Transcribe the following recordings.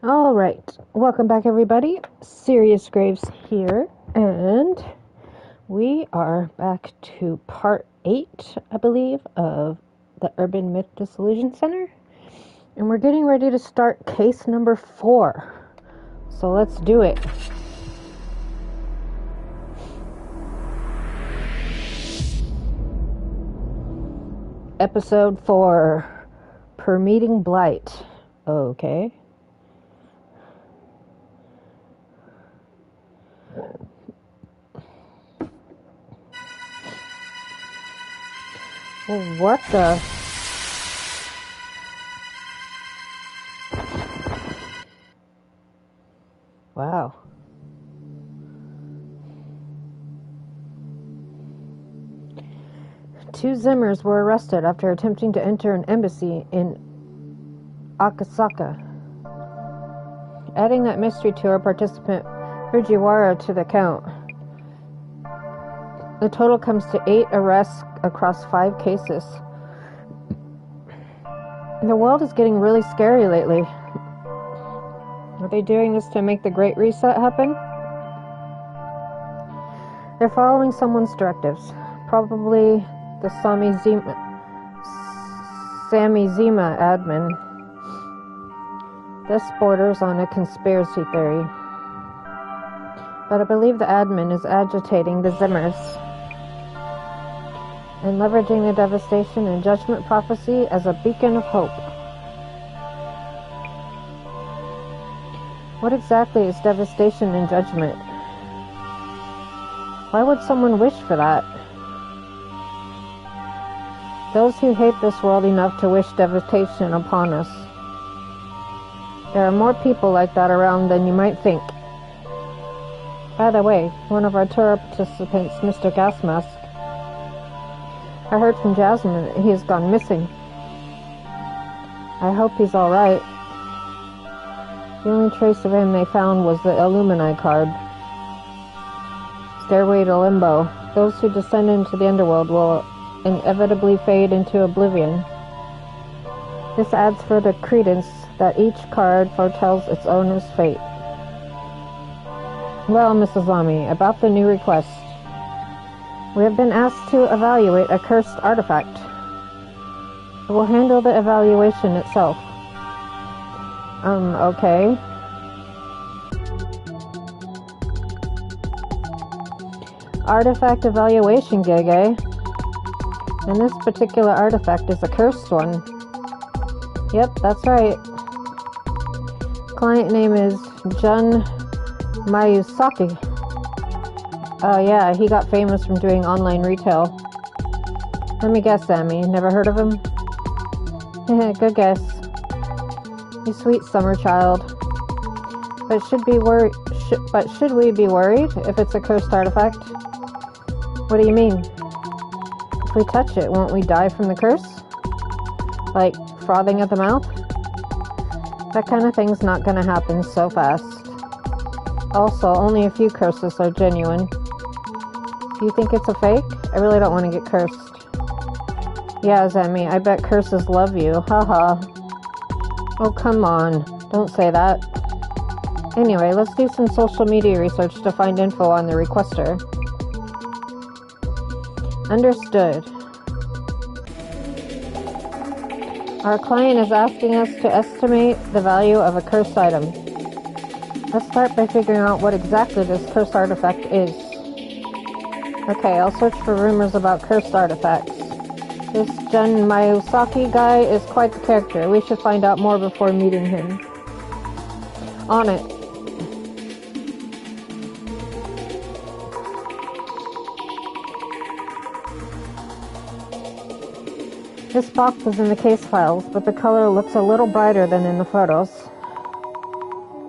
Alright, welcome back everybody. Serious Graves here, and we are back to part 8, I believe, of the Urban Myth Dissolution Center. And we're getting ready to start case number 4. So let's do it. Episode 4, Permeating Blight. Okay. Well, what the? Wow. Two Zimmers were arrested after attempting to enter an embassy in Akasaka. Adding that mystery tour participant Fujiwara to the count, the total comes to 8 arrests across 5 cases. The world is getting really scary lately. Are they doing this to make the Great Reset happen? They're following someone's directives. Probably the Samizima admin. This borders on a conspiracy theory. But I believe the admin is agitating the Zimmers and leveraging the devastation and judgment prophecy as a beacon of hope. What exactly is devastation and judgment? Why would someone wish for that? Those who hate this world enough to wish devastation upon us. There are more people like that around than you might think. By the way, one of our tour participants, Mr. Gasmask, I heard from Jasmine that he has gone missing. I hope he's alright. The only trace of him they found was the Illumini card. Stairway to Limbo. Those who descend into the underworld will inevitably fade into oblivion. This adds further credence that each card foretells its owner's fate. Well, Mrs. Lamy, about the new request. We have been asked to evaluate a cursed artifact. It will handle the evaluation itself. Okay. Artifact evaluation gig, eh? And this particular artifact is a cursed one. Yep, that's right. Client name is Jun Mayusaki. Oh yeah, he got famous from doing online retail. Let me guess, Sammy. Never heard of him? Good guess. You sweet summer child. But should we be worried if it's a cursed artifact? What do you mean? If we touch it, won't we die from the curse? Like frothing at the mouth? That kind of thing's not gonna happen so fast. Also, only a few curses are genuine. Do you think it's a fake? I really don't want to get cursed. Yeah, Zemi, I bet curses love you. Haha. Oh, come on. Don't say that. Anyway, let's do some social media research to find info on the requester. Understood. Our client is asking us to estimate the value of a cursed item. Let's start by figuring out what exactly this cursed artifact is. Okay, I'll search for rumors about cursed artifacts. This Jun Mayusaki guy is quite the character. We should find out more before meeting him. On it. This box is in the case files, but the color looks a little brighter than in the photos.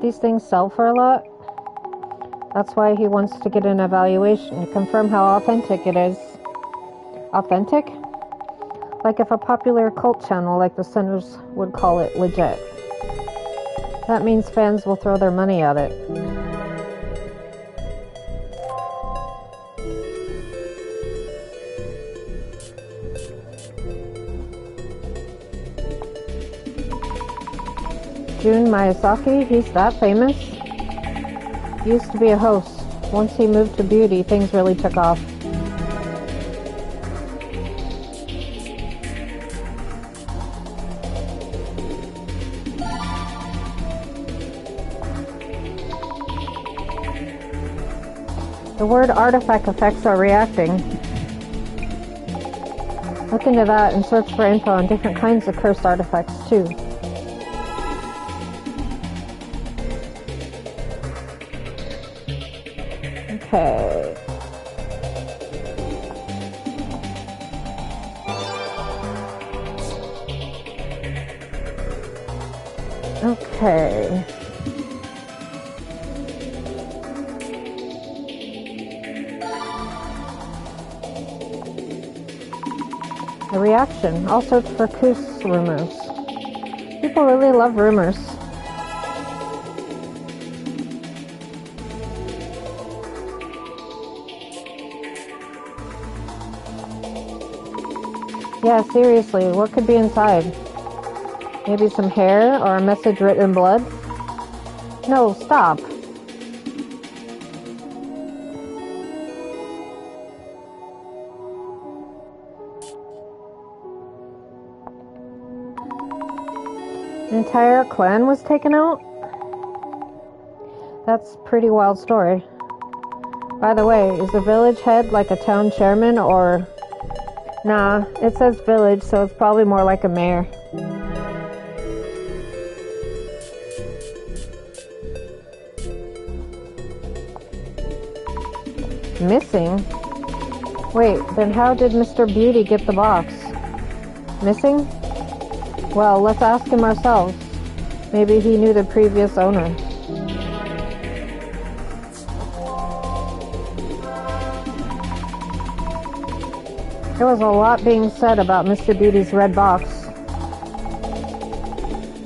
These things sell for a lot. That's why he wants to get an evaluation to confirm how authentic it is. Authentic? Like if a popular cult channel like the Centers would call it legit. That means fans will throw their money at it. Jun Miyazaki, he's that famous? He used to be a host. Once he moved to beauty, things really took off. The word artifact effects are reacting. Look into that and search for info on different kinds of cursed artifacts too. Okay. Okay. A reaction. I'll search for Koos rumors. People really love rumors. Yeah, seriously, what could be inside? Maybe some hair or a message written in blood? No, stop. An entire clan was taken out? That's a pretty wild story. By the way, is a village head like a town chairman or... Nah, it says village, so it's probably more like a mayor. Missing? Wait, then how did Mr. Beauty get the box? Missing? Well, let's ask him ourselves. Maybe he knew the previous owner. There was a lot being said about Mr. Beauty's red box.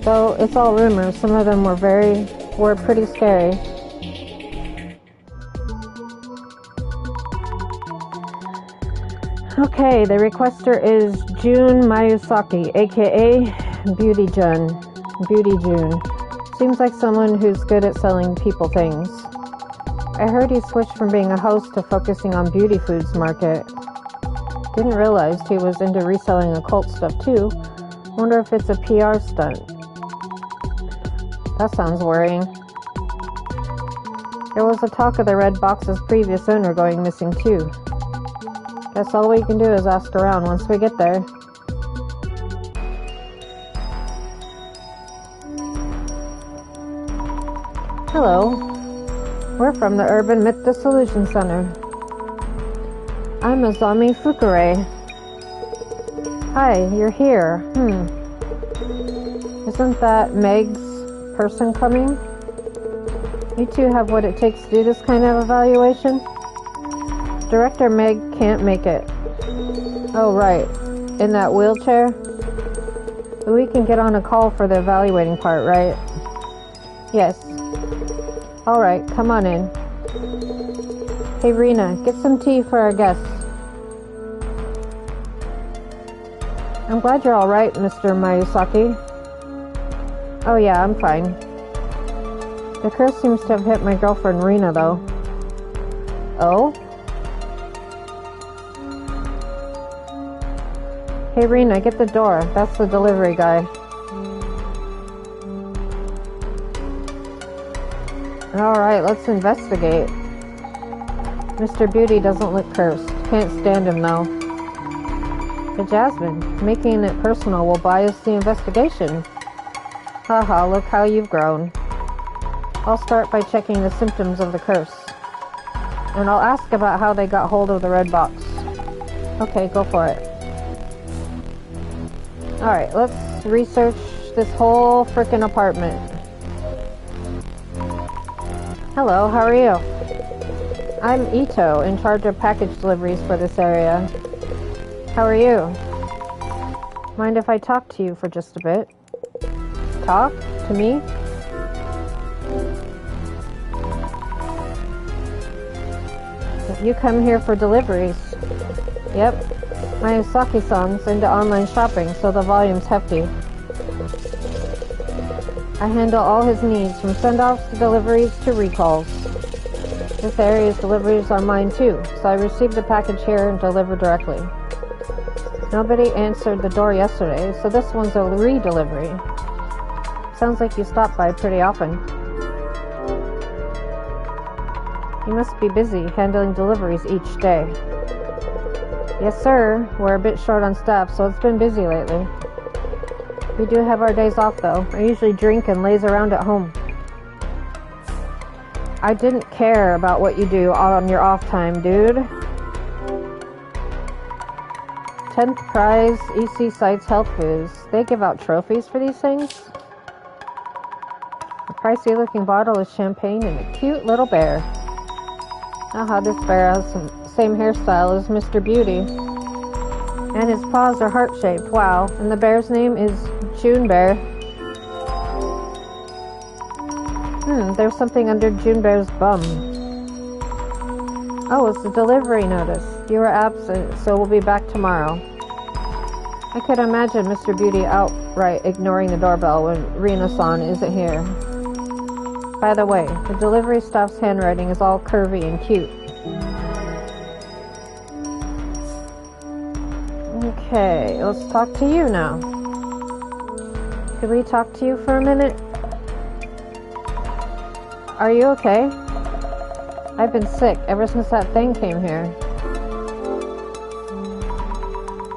Though it's all rumors, some of them were pretty scary. Okay, the requester is Jun Miyazaki, aka Beauty Jun. Seems like someone who's good at selling people things. I heard he switched from being a host to focusing on beauty foods market. Didn't realize he was into reselling occult stuff too. Wonder if it's a PR stunt. That sounds worrying. There was a talk of the red box's previous owner going missing too. Guess all we can do is ask around once we get there. Hello. We're from the Urban Myth Dissolution Center. I'm Azami Fukure. Hi, you're here. Isn't that Meg's person coming? You two have what it takes to do this kind of evaluation? Director Meg can't make it. Oh, right. In that wheelchair? We can get on a call for the evaluating part, right? Yes. Alright, come on in. Hey, Rena, get some tea for our guests. I'm glad you're alright, Mr. Miyazaki. Oh yeah, I'm fine. The curse seems to have hit my girlfriend Rena, though. Oh? Hey, Rena, get the door. That's the delivery guy. Alright, let's investigate. Mr. Beauty doesn't look cursed. Can't stand him, though. But Jasmine, making it personal will bias the investigation. Haha, look how you've grown. I'll start by checking the symptoms of the curse. And I'll ask about how they got hold of the red box. Okay, go for it. Alright, let's research this whole frickin' apartment. Hello, how are you? I'm Ito, in charge of package deliveries for this area. How are you? Mind if I talk to you for just a bit? Talk? To me? You come here for deliveries. Yep. Miyazaki-san's into online shopping, so the volume's hefty. I handle all his needs, from send-offs to deliveries to recalls. This area's deliveries are mine too, so I received the package here and deliver directly. Nobody answered the door yesterday, so this one's a re-delivery. Sounds like you stop by pretty often. You must be busy handling deliveries each day. Yes, sir. We're a bit short on staff, so it's been busy lately. We do have our days off, though. I usually drink and laze around at home. I didn't care about what you do on your off time, dude. 10th prize, EC Sites Health Foods. They give out trophies for these things? The pricey looking bottle is champagne and a cute little bear. Aha, this bear has the same hairstyle as Mr. Beauty. And his paws are heart-shaped, wow. And the bear's name is June Bear. There's something under June Bear's bum. Oh, it's a delivery notice. You were absent, so we'll be back tomorrow. I could imagine Mr. Beauty outright ignoring the doorbell when Rena-san isn't here. By the way, the delivery staff's handwriting is all curvy and cute. Okay, let's talk to you now. Could we talk to you for a minute? Are you okay? I've been sick ever since that thing came here.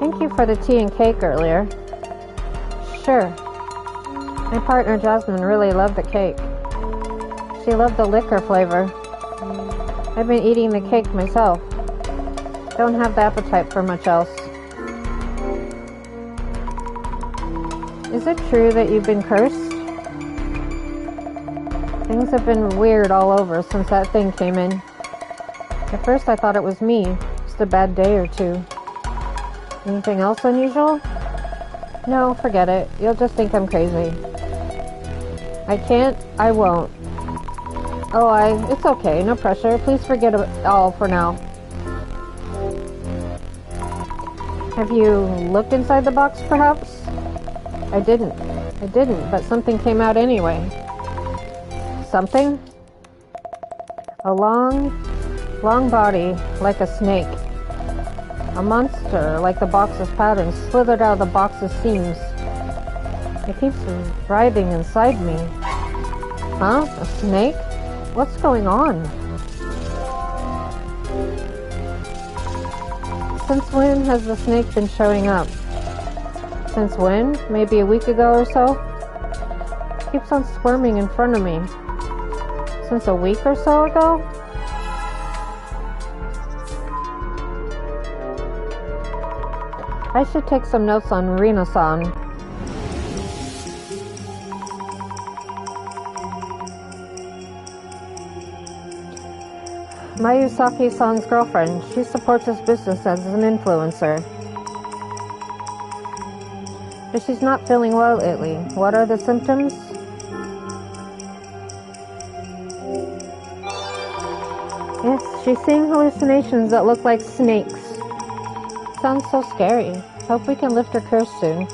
Thank you for the tea and cake earlier. Sure. My partner Jasmine really loved the cake. She loved the liquor flavor. I've been eating the cake myself. Don't have the appetite for much else. Is it true that you've been cursed? Things have been weird all over since that thing came in. At first I thought it was me, just a bad day or two. Anything else unusual? No, forget it. You'll just think I'm crazy. I can't, I won't. Oh, it's okay, no pressure. Please forget it all for now. Have you looked inside the box, perhaps? I didn't, but something came out anyway. Something? A long body, like a snake. A monster, like the box's pattern, slithered out of the box's seams. It keeps writhing inside me. Huh? A snake? What's going on? Since when has the snake been showing up? Since when? Maybe a week ago or so? It keeps on squirming in front of me. Since a week or so ago? I should take some notes on Rena-san. Mayusaki-san's girlfriend. She supports his business as an influencer. But she's not feeling well lately. What are the symptoms? Yes, she's seeing hallucinations that look like snakes. Sounds so scary. Hope we can lift her curse soon.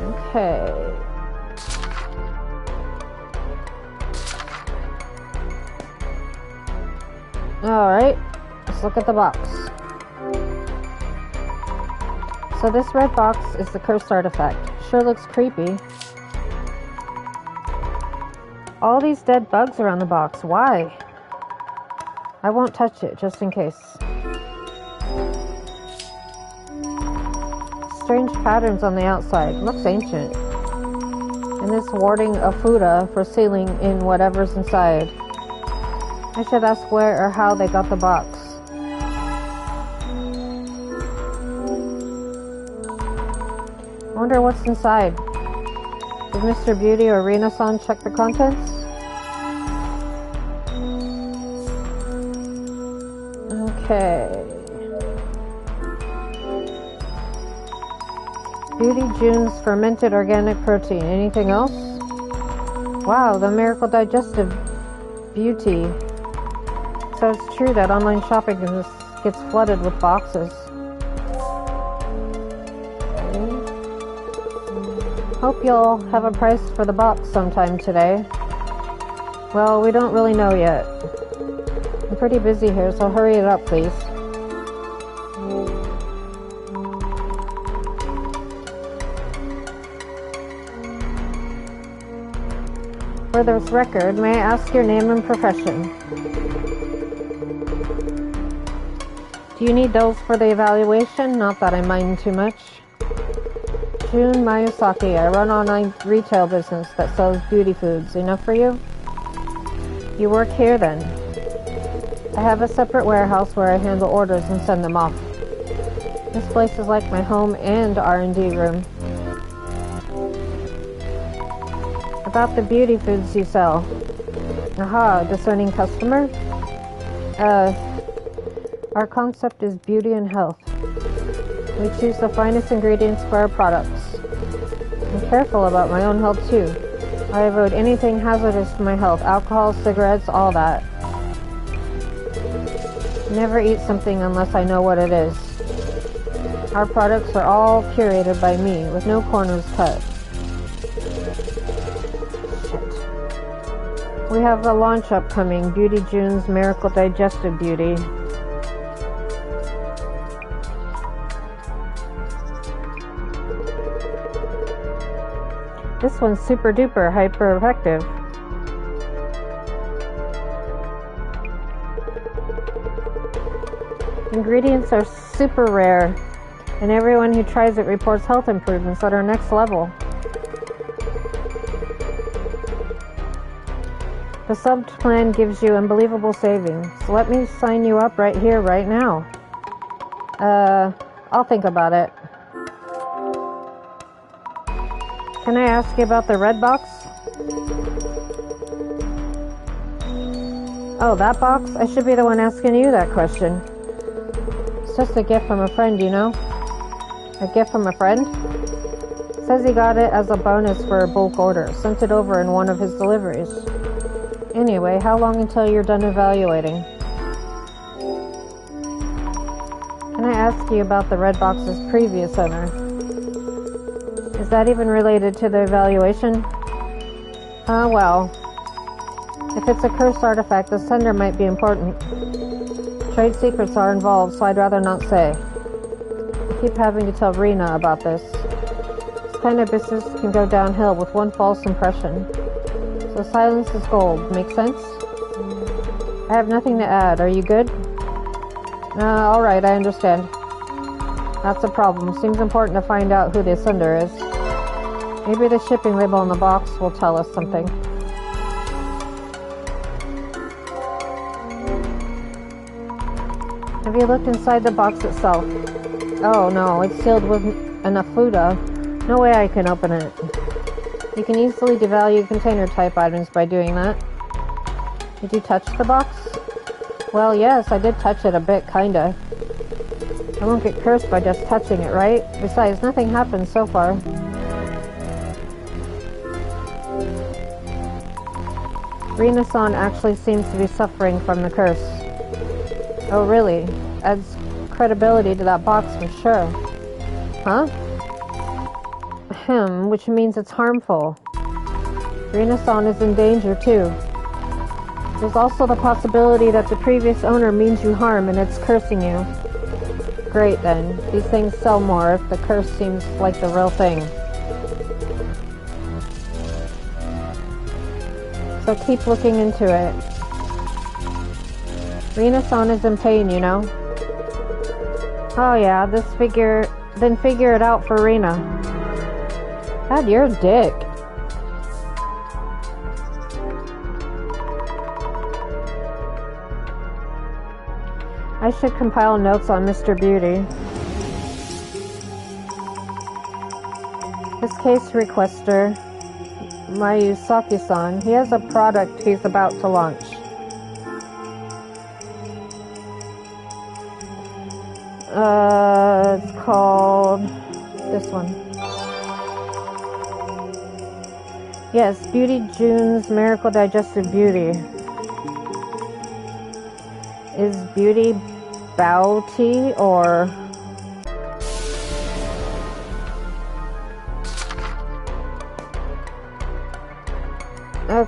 Okay. Alright, let's look at the box. So this red box is the cursed artifact. Sure looks creepy. All these dead bugs around the box. Why? I won't touch it, just in case. Strange patterns on the outside. Looks ancient. And this warding of Fuda for sealing in whatever's inside. I should ask where or how they got the box. I wonder what's inside. Did Mr. Beauty or Rena-san check the contents? Okay. Beauty June's fermented organic protein. Anything else? Wow, the miracle digestive beauty. So it's true that online shopping just gets flooded with boxes. Okay. Hope you'll have a price for the box sometime today. Well, we don't really know yet. I'm pretty busy here, so hurry it up, please. For this record, may I ask your name and profession? Do you need those for the evaluation? Not that I mind too much. June Mayusaki. I run online retail business that sells beauty foods. Enough for you? You work here then? I have a separate warehouse where I handle orders and send them off. This place is like my home and R&D room. About the beauty foods you sell. Aha, discerning customer? Our concept is beauty and health. We choose the finest ingredients for our products. I'm careful about my own health too. I avoid anything hazardous to my health. Alcohol, cigarettes, all that. Never eat something unless I know what it is. Our products are all curated by me, with no corners cut. We have a launch upcoming, Beauty June's Miracle Digestive Beauty. This one's super duper hyper effective. Ingredients are super rare, and everyone who tries it reports health improvements that are next level. The sub plan gives you unbelievable savings. Let me sign you up right here, right now. I'll think about it. Can I ask you about the red box? Oh, that box? I should be the one asking you that question. It's just a gift from a friend, you know? A gift from a friend? Says he got it as a bonus for a bulk order. Sent it over in one of his deliveries. Anyway, how long until you're done evaluating? Can I ask you about the red box's previous owner? Is that even related to the evaluation? Well. If it's a cursed artifact, the sender might be important. Trade secrets are involved, so I'd rather not say. I keep having to tell Rena about this. This kind of business can go downhill with one false impression. So silence is gold. Make sense? I have nothing to add. Are you good? Alright, I understand. That's a problem. Seems important to find out who the sender is. Maybe the shipping label on the box will tell us something. Have you looked inside the box itself? Oh no, it's sealed with enough Fuda. No way I can open it. You can easily devalue container-type items by doing that. Did you touch the box? Well, yes, I did touch it a bit, kinda. I won't get cursed by just touching it, right? Besides, nothing happened so far. Rena-san actually seems to be suffering from the curse. Oh, really? Adds credibility to that box for sure. Huh? Which means it's harmful. Rena-san is in danger too. There's also the possibility that the previous owner means you harm and it's cursing you. Great then. These things sell more if the curse seems like the real thing. So keep looking into it. Rena-san is in pain, you know. Oh yeah, then figure it out for Rena. God, you're a dick. I should compile notes on Mr. Beauty. This case requester, Mayusaki-san, he has a product he's about to launch. It's called this one. Yes, Beauty June's Miracle Digestive Beauty. Is beauty bounty or...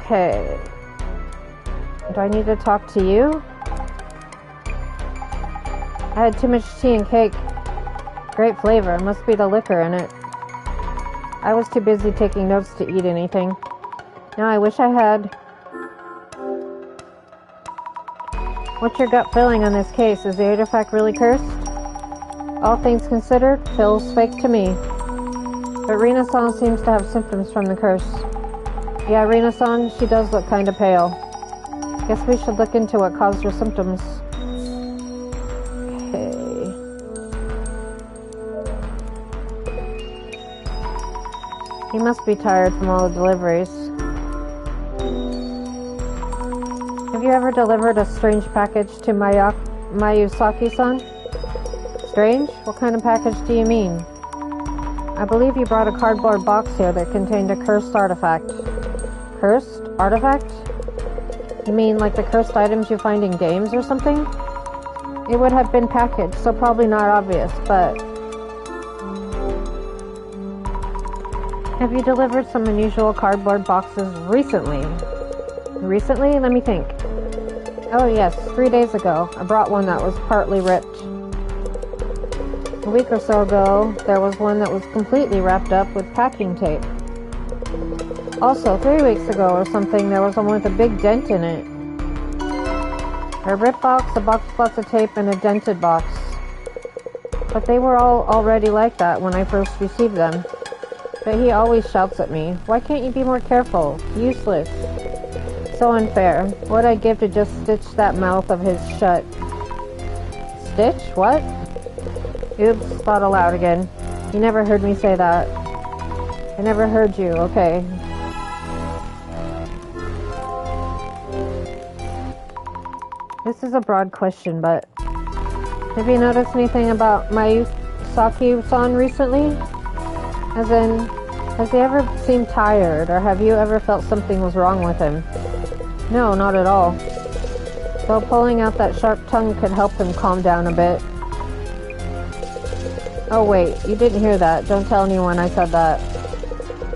Okay. Do I need to talk to you? I had too much tea and cake. Great flavor. Must be the liquor in it. I was too busy taking notes to eat anything. Now I wish I had. What's your gut feeling on this case? Is the artifact really cursed? All things considered, feels fake to me. But Rina-san seems to have symptoms from the curse. Yeah, Rina-san, she does look kinda pale. Guess we should look into what caused her symptoms. Okay. He must be tired from all the deliveries. Have you ever delivered a strange package to Mayusaki-san? Strange? What kind of package do you mean? I believe you brought a cardboard box here that contained a cursed artifact. Cursed artifact? You mean like the cursed items you find in games or something? It would have been packaged, so probably not obvious, but... Have you delivered some unusual cardboard boxes recently? Recently? Let me think. Oh yes, 3 days ago. I brought one that was partly ripped. A week or so ago, there was one that was completely wrapped up with packing tape. Also, 3 weeks ago or something, there was one with a big dent in it. A ripped box, a box with lots of tape, and a dented box. But they were all already like that when I first received them. But he always shouts at me, "Why can't you be more careful? Useless." So unfair. What'd I give to just stitch that mouth of his shut? Stitch? What? Oops, thought aloud again. You never heard me say that. I never heard you, okay. This is a broad question, but... Have you noticed anything about Mayusaki-san recently? As in, has he ever seemed tired, or have you ever felt something was wrong with him? No, not at all. Though pulling out that sharp tongue could help him calm down a bit. Oh wait, you didn't hear that. Don't tell anyone I said that.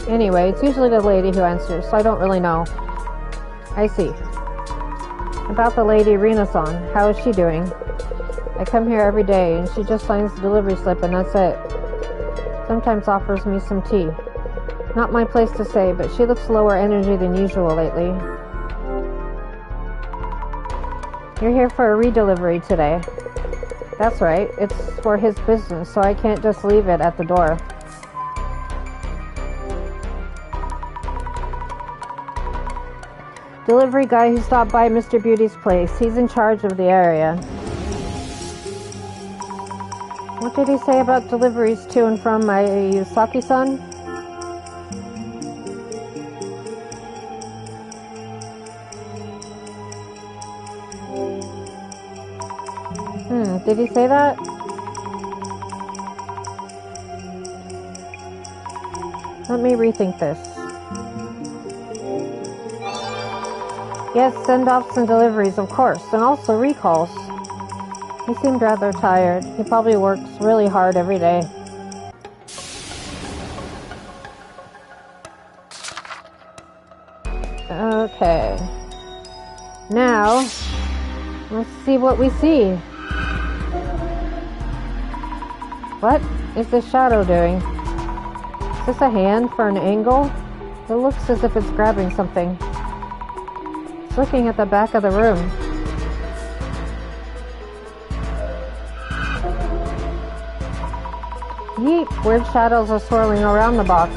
Anyway, it's usually the lady who answers, so I don't really know. I see. About the lady Rina-san, how is she doing? I come here every day, and she just signs the delivery slip and that's it. Sometimes offers me some tea. Not my place to say, but she looks lower energy than usual lately. You're here for a redelivery today. That's right, it's for his business, so I can't just leave it at the door. Delivery guy who stopped by Mr. Beauty's place. He's in charge of the area. What did he say about deliveries to and from Mayusaki-san? Did he say that? Let me rethink this. Yes, send-offs and deliveries, of course, and also recalls. He seemed rather tired. He probably works really hard every day. Okay. Now, let's see what we see. What is this shadow doing? Is this a hand for an angle? It looks as if it's grabbing something. It's looking at the back of the room. Yeet! Weird shadows are swirling around the box.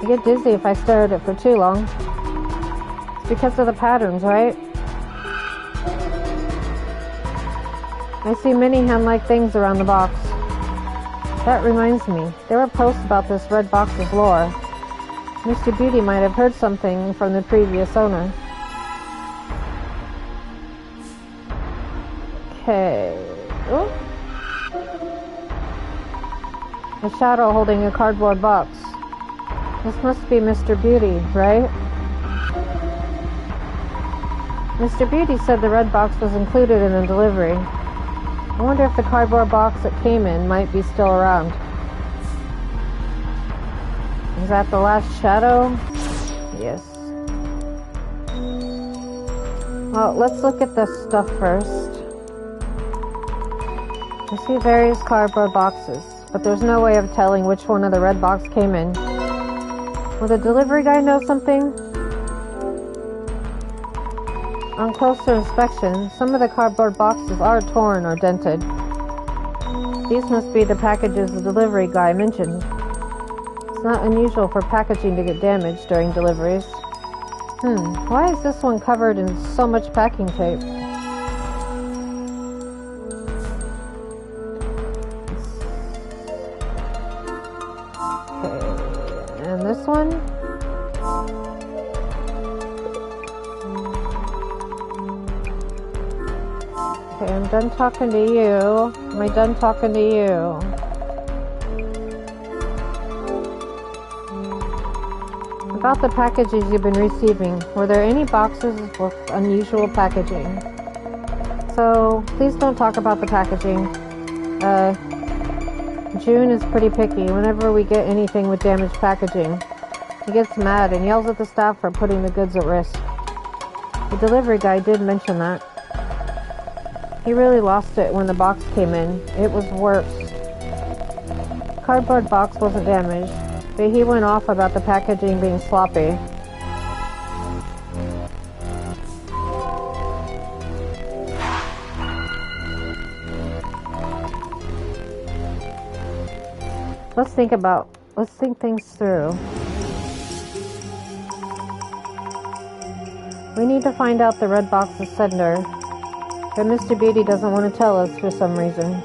I get dizzy if I stare at it for too long. It's because of the patterns, right? I see many hand-like things around the box. That reminds me, there were posts about this red box's lore. Mr. Beauty might have heard something from the previous owner. Okay. Oh. A shadow holding a cardboard box. This must be Mr. Beauty, right? Mr. Beauty said the red box was included in the delivery. I wonder if the cardboard box it came in might be still around. Is that the last shadow? Yes. Well, let's look at this stuff first. I see various cardboard boxes, but there's no way of telling which one of the red box came in. Will the delivery guy know something? On closer inspection, some of the cardboard boxes are torn or dented. These must be the packages the delivery guy mentioned. It's not unusual for packaging to get damaged during deliveries. Why is this one covered in so much packing tape? Okay, and this one? Okay, I'm done talking to you. Am I done talking to you? About the packages you've been receiving, were there any boxes with unusual packaging? So, please don't talk about the packaging. June is pretty picky. Whenever we get anything with damaged packaging, he gets mad and yells at the staff for putting the goods at risk. The delivery guy did mention that. He really lost it when the box came in. It was worse. The cardboard box wasn't damaged, but he went off about the packaging being sloppy. Let's think things through. We need to find out the red box's sender, but Mr. Beauty doesn't want to tell us for some reason.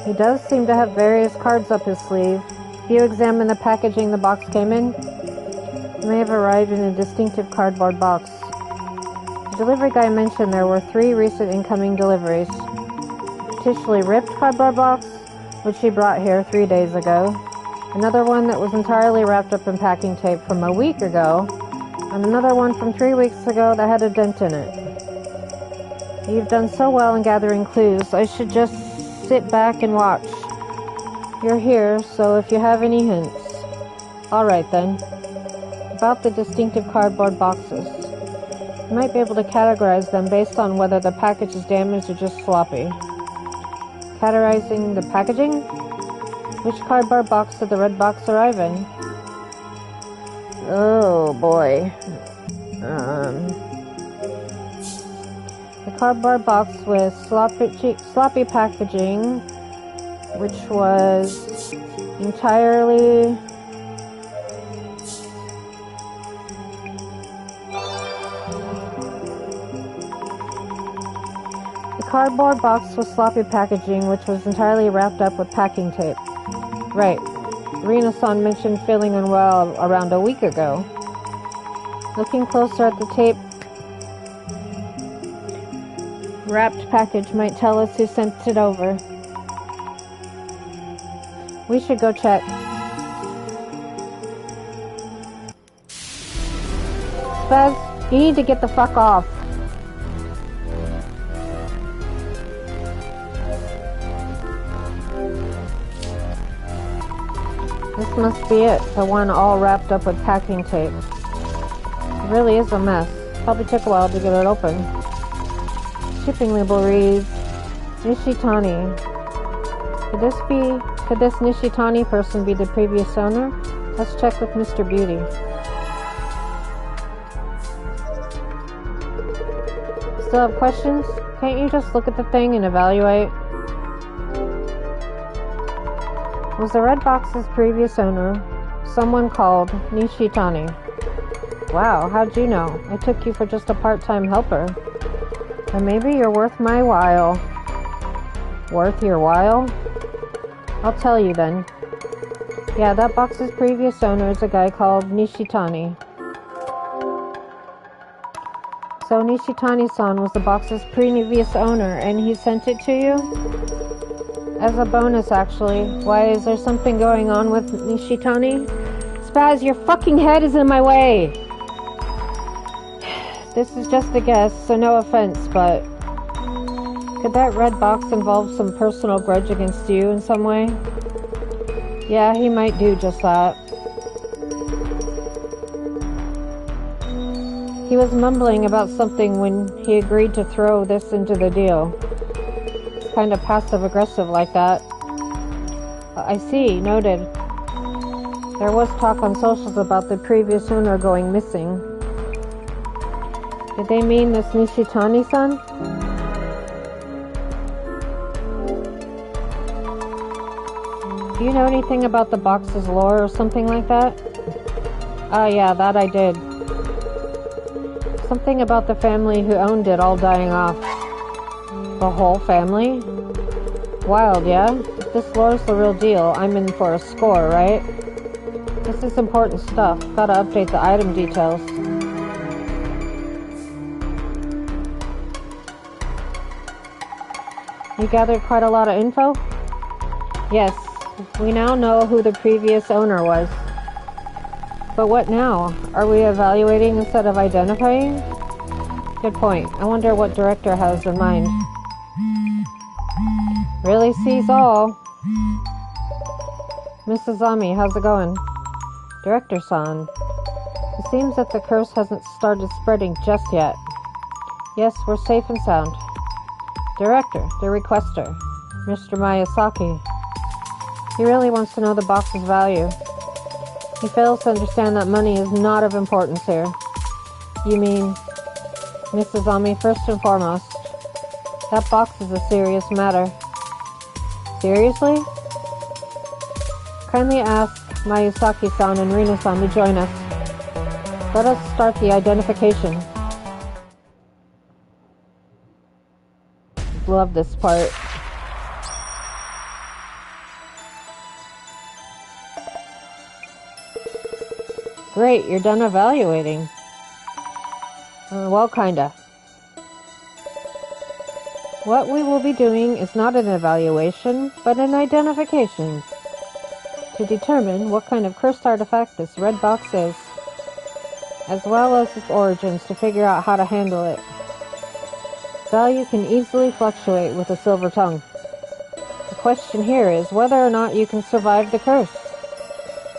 He does seem to have various cards up his sleeve. If you examine the packaging the box came in, it may have arrived in a distinctive cardboard box. The delivery guy mentioned there were 3 recent incoming deliveries. A potentially ripped cardboard box, which he brought here 3 days ago. Another one that was entirely wrapped up in packing tape from a week ago. And another one from 3 weeks ago that had a dent in it. You've done so well in gathering clues. I should just sit back and watch. You're here, so if you have any hints. Alright then. About the distinctive cardboard boxes. You might be able to categorize them based on whether the package is damaged or just sloppy. Categorizing the packaging? Which cardboard box did the red box arrive in? Oh boy. The cardboard box with sloppy packaging, which was entirely cardboard box with sloppy packaging, which was entirely wrapped up with packing tape. Right. Rena-san mentioned feeling unwell around a week ago. Looking closer at the tape, wrapped package might tell us who sent it over. We should go check. Spaz, you need to get the fuck off. This must be it, the one all wrapped up with packing tape. It really is a mess. Probably took a while to get it open. Shipping label reads, Nishitani. Could this Nishitani person be the previous owner? Let's check with Mr. Beauty. Still have questions? Can't you just look at the thing and evaluate? Was the red box's previous owner someone called Nishitani? Wow, how'd you know? I took you for just a part-time helper. And maybe you're worth my while. Worth your while? I'll tell you then. Yeah, that box's previous owner is a guy called Nishitani. So Nishitani-san was the box's previous owner, and he sent it to you? As a bonus, actually. Why, is there something going on with Nishitani? Spaz, your fucking head is in my way! This is just a guess, so no offense, but... could that red box involve some personal grudge against you in some way? Yeah, he might do just that. He was mumbling about something when he agreed to throw this into the deal. Kind of passive-aggressive like that. I see, noted. There was talk on socials about the previous owner going missing. Did they mean this Nishitani-san? Do you know anything about the box's lore or something like that? Ah, yeah, that I did. Something about the family who owned it all dying off. The whole family? Wild, yeah? If this lore's the real deal, I'm in for a score, right? This is important stuff. Gotta update the item details. You gathered quite a lot of info? Yes. We now know who the previous owner was. But what now? Are we evaluating instead of identifying? Good point. I wonder what director has in mind. Really sees all. Mrs. Zami, how's it going? Director-san. It seems that the curse hasn't started spreading just yet. Yes, we're safe and sound. Director, the requester, Mr. Miyazaki. He really wants to know the box's value. He fails to understand that money is not of importance here. You mean, Mrs. Ami, first and foremost, that box is a serious matter. Seriously? Kindly ask Miyazaki-san and Rina-san to join us. Let us start the identification. Love this part. Great, you're done evaluating. Well, kinda. What we will be doing is not an evaluation, but an identification. To determine what kind of cursed artifact this red box is, as well as its origins to figure out how to handle it. Value can easily fluctuate with a silver tongue. The question here is whether or not you can survive the curse.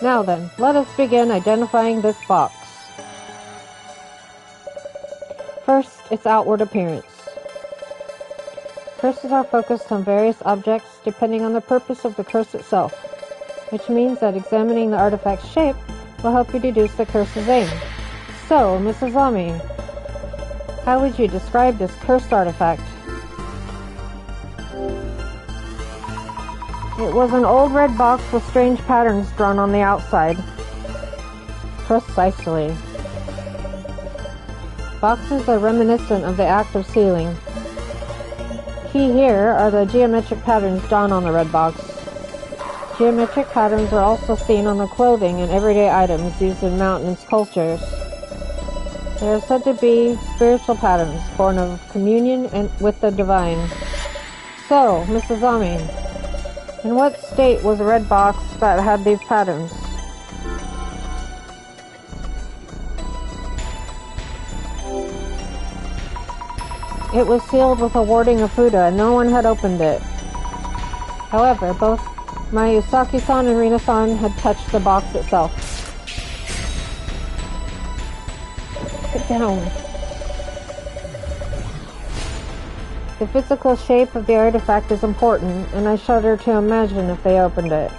Now then, let us begin identifying this box. First, its outward appearance. Curses are focused on various objects depending on the purpose of the curse itself, which means that examining the artifact's shape will help you deduce the curse's aim. So, Mrs. Ami, how would you describe this cursed artifact? It was an old red box with strange patterns drawn on the outside. Precisely. Boxes are reminiscent of the act of sealing. Key here are the geometric patterns drawn on the red box. Geometric patterns are also seen on the clothing and everyday items used in mountainous cultures. They are said to be spiritual patterns, born of communion with the divine. So, Mrs. Ami, in what state was a red box that had these patterns? It was sealed with a warding of Fuda, and no one had opened it. However, both Miyazaki-san and Rina-san had touched the box itself. Sit down. The physical shape of the artifact is important, and I shudder to imagine if they opened it.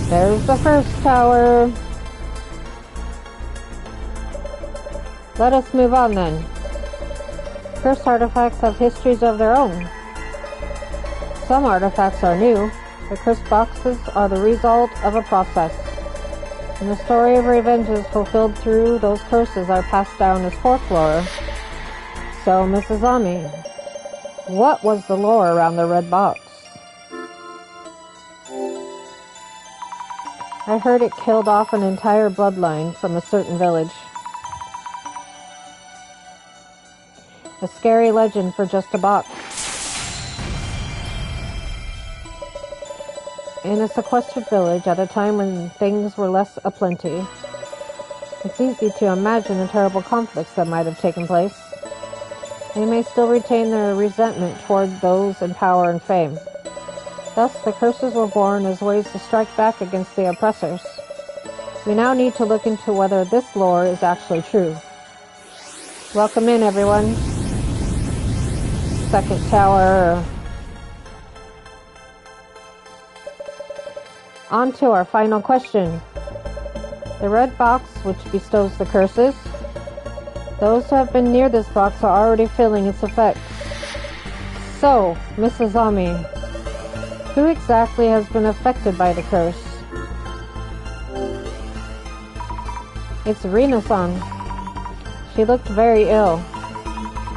There's the first tower. Let us move on then. Cursed artifacts have histories of their own. Some artifacts are new. The cursed boxes are the result of a process. And the story of revenge is fulfilled through those curses are passed down as folklore. So, Mrs. Ami, what was the lore around the red box? I heard it killed off an entire bloodline from a certain village. A scary legend for just a box. In a sequestered village at a time when things were less aplenty, it's easy to imagine the terrible conflicts that might have taken place. They may still retain their resentment toward those in power and fame. Thus, the curses were born as ways to strike back against the oppressors. We now need to look into whether this lore is actually true. Welcome in, everyone. Second tower. On to our final question. The red box which bestows the curses. Those who have been near this box are already feeling its effects. So, Mrs. Ami, who exactly has been affected by the curse? It's Rina-san. She looked very ill.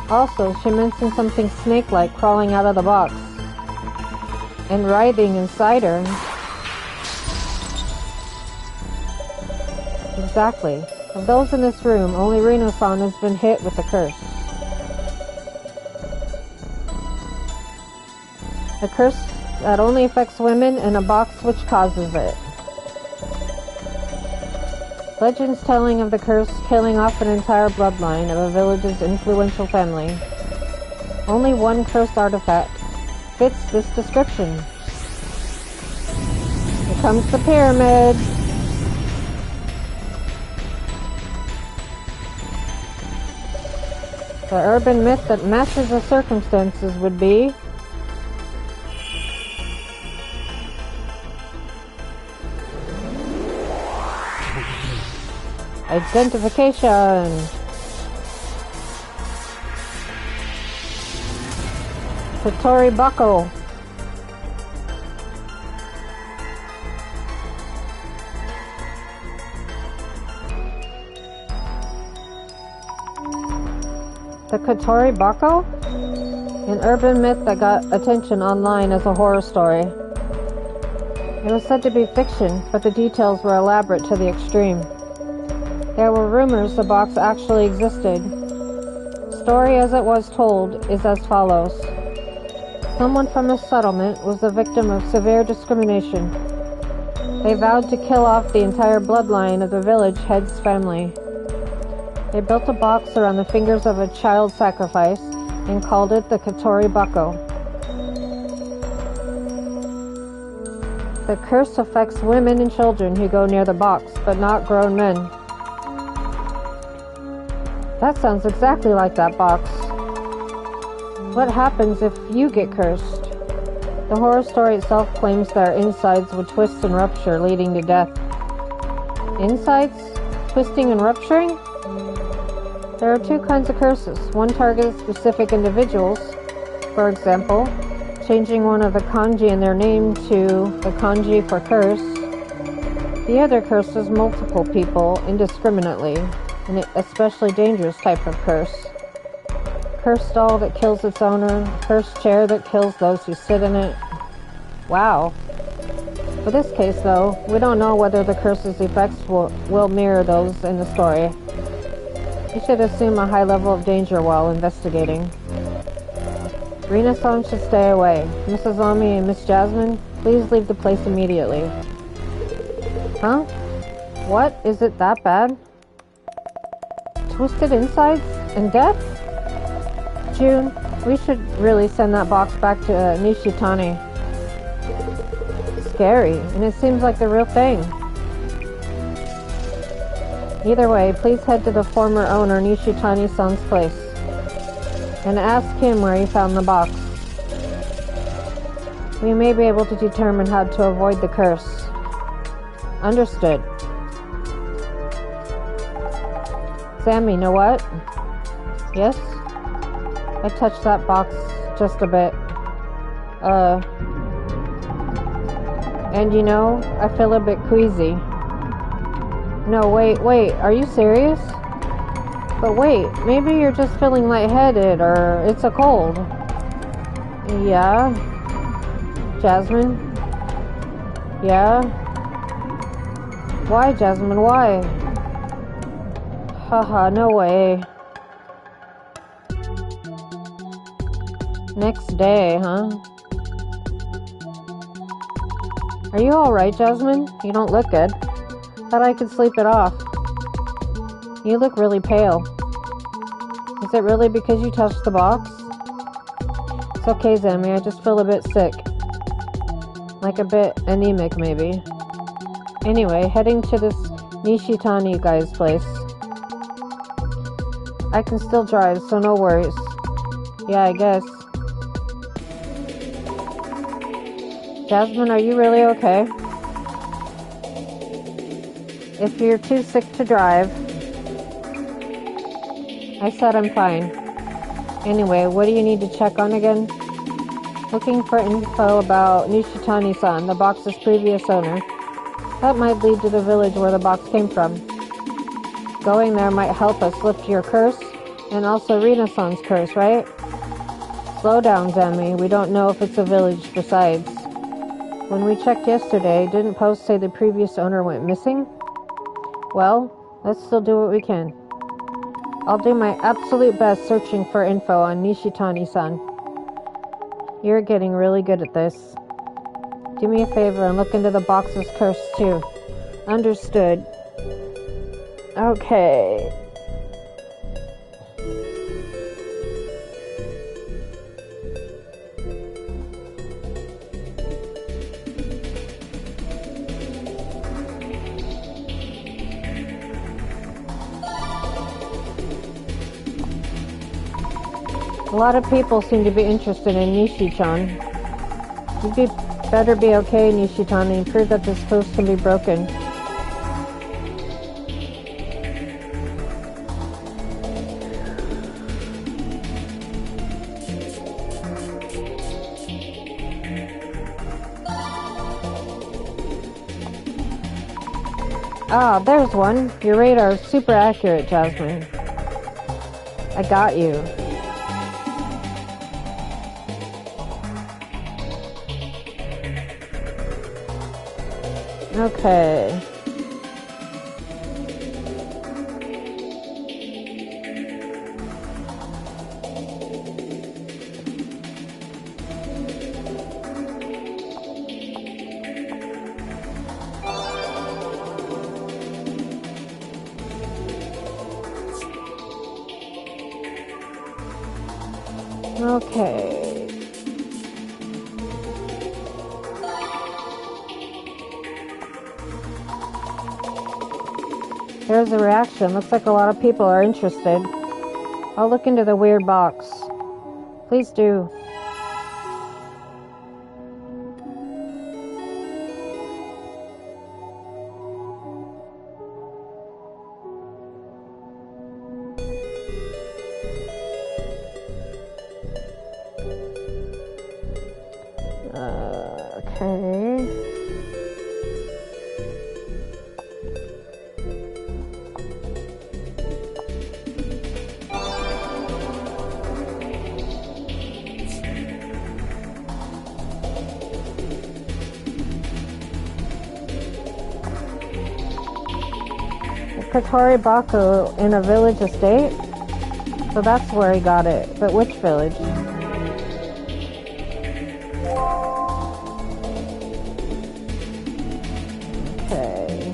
Also, she mentioned something snake-like crawling out of the box and writhing inside her. Exactly. Of those in this room, only Rina-san has been hit with the curse. A curse that only affects women and a box which causes it. Legends telling of the curse killing off an entire bloodline of a village's influential family. Only one cursed artifact fits this description. Here comes the pyramid. The urban myth that matches the circumstances would be identification. Satori Bako. The Katori Bako? An urban myth that got attention online as a horror story. It was said to be fiction, but the details were elaborate to the extreme. There were rumors the box actually existed. Story as it was told is as follows. Someone from a settlement was the victim of severe discrimination. They vowed to kill off the entire bloodline of the village head's family. They built a box around the fingers of a child sacrifice and called it the Katori Bako. The curse affects women and children who go near the box, but not grown men. That sounds exactly like that box. What happens if you get cursed? The horror story itself claims that our insides would twist and rupture, leading to death. Insides? Twisting and rupturing? There are two kinds of curses. One targets specific individuals. For example, changing one of the kanji in their name to the kanji for curse. The other curses multiple people indiscriminately. An especially dangerous type of curse. Cursed doll that kills its owner, cursed chair that kills those who sit in it. Wow. For this case, though, we don't know whether the curse's effects will mirror those in the story. You should assume a high level of danger while investigating. Rina-san should stay away. Mrs. Ami and Miss Jasmine, please leave the place immediately. Huh? What? Is it that bad? Twisted insides and death? June, we should really send that box back to Nishitani. Scary, and it seems like the real thing. Either way, please head to the former owner Nishitani-san's place and ask him where he found the box. We may be able to determine how to avoid the curse. Understood. Sammy, know what? Yes? I touched that box just a bit. And you know, I feel a bit queasy. No, wait, are you serious? But wait, maybe you're just feeling lightheaded or it's a cold. Yeah? Jasmine? Yeah? Why, Jasmine, why? Haha, no way. Next day, huh? Are you alright, Jasmine? You don't look good. Thought I could sleep it off. You look really pale. Is it really because you touched the box? It's okay, Zammy, I just feel a bit sick. Like a bit anemic, maybe. Anyway, heading to this Nishitani guy's place. I can still drive, so no worries. Yeah, I guess. Jasmine, are you really okay? If you're too sick to drive... I said I'm fine. Anyway, what do you need to check on again? Looking for info about Nishitani-san, the box's previous owner. That might lead to the village where the box came from. Going there might help us lift your curse, and also Rina-san's curse, right? Slow down, Zami. We don't know if it's a village besides. When we checked yesterday, didn't Post say the previous owner went missing? Well, let's still do what we can. I'll do my absolute best searching for info on Nishitani-san. You're getting really good at this. Do me a favor and look into the box's curse too. Understood. Okay. A lot of people seem to be interested in Nishi-chan. You'd better be okay, Nishitani. Prove that this curse can be broken. Ah, there's one. Your radar is super accurate, Jasmine. I got you. Okay. Okay. There's a reaction. Looks like a lot of people are interested. I'll look into the weird box. Please do. Okay. Katori Baku in a village estate? So that's where he got it. But which village? Okay.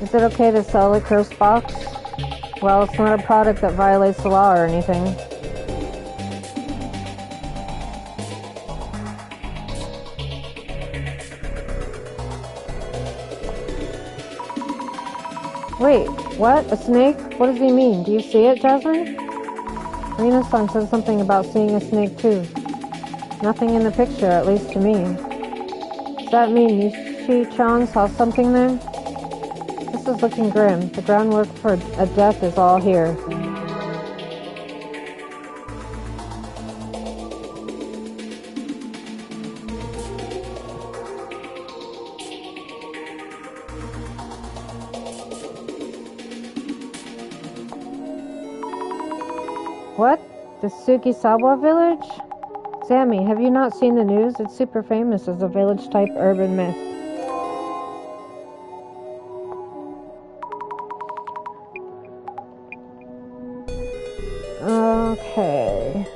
Is it okay to sell the cursed box? Well, it's not a product that violates the law or anything. Wait, what? A snake? What does he mean? Do you see it, Jasmine? Rina-san said something about seeing a snake too. Nothing in the picture, at least to me. Does that mean Nishi-chan saw something there? This is looking grim. The groundwork for a death is all here. What? The Sugisawa village? Sammy, have you not seen the news? It's super famous as a village-type urban myth. Okay.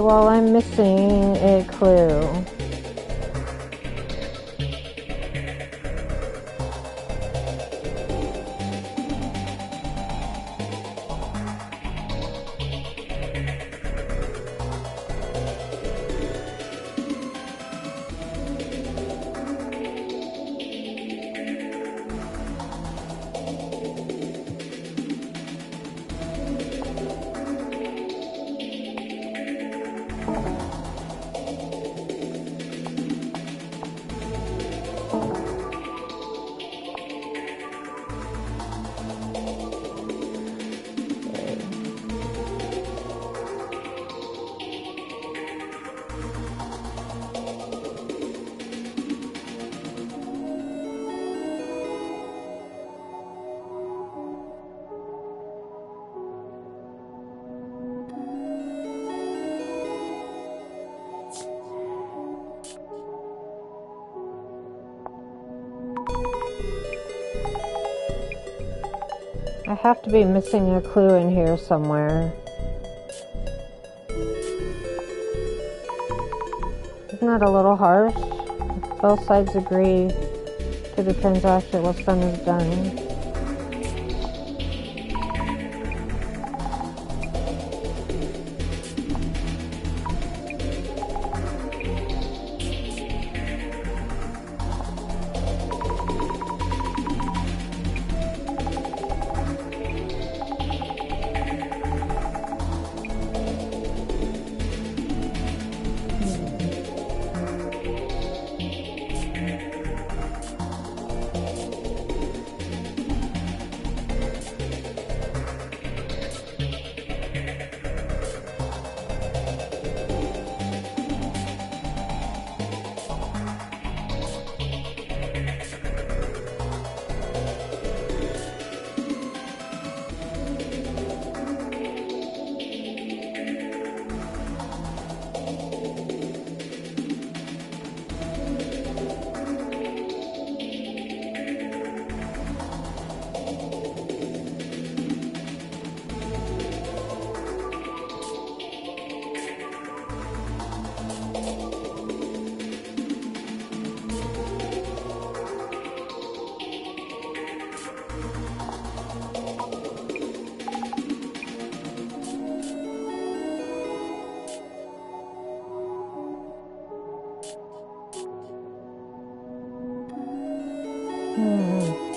well, I'm missing a clue. I have to be missing a clue in here somewhere. Isn't that a little harsh? If both sides agree to the transaction, what's done is done.